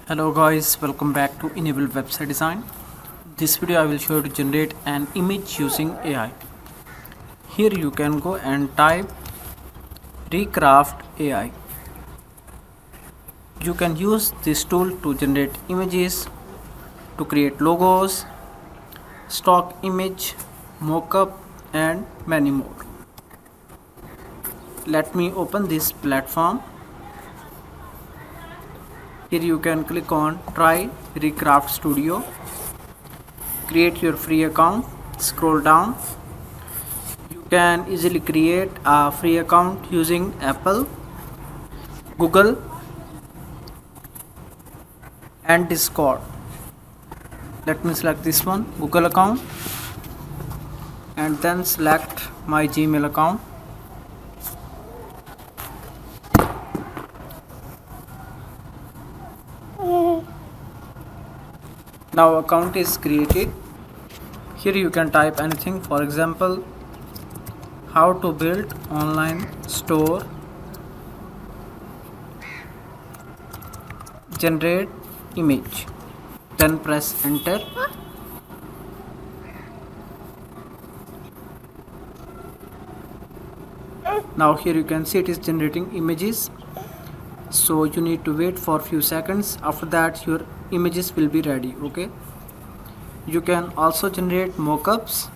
Hello guys, welcome back to Enable Website Design. This video I will show you to generate an image using AI. Here you can go and type Recraft AI. You can use this tool to generate images, to create logos, stock image, mockup and many more. Let me open this platform. Here you can click on Try Recraft Studio. Create your free account. Scroll down. You can easily create a free account using Apple, Google and Discord. Let me select this one, Google account, and then select my Gmail account. Now account is created. Here you can type anything, for example, how to build online store, generate image, then press enter. Now here you can see it is generating images, so you need to wait for a few seconds. After that your images will be ready. Okay, you can also generate mockups.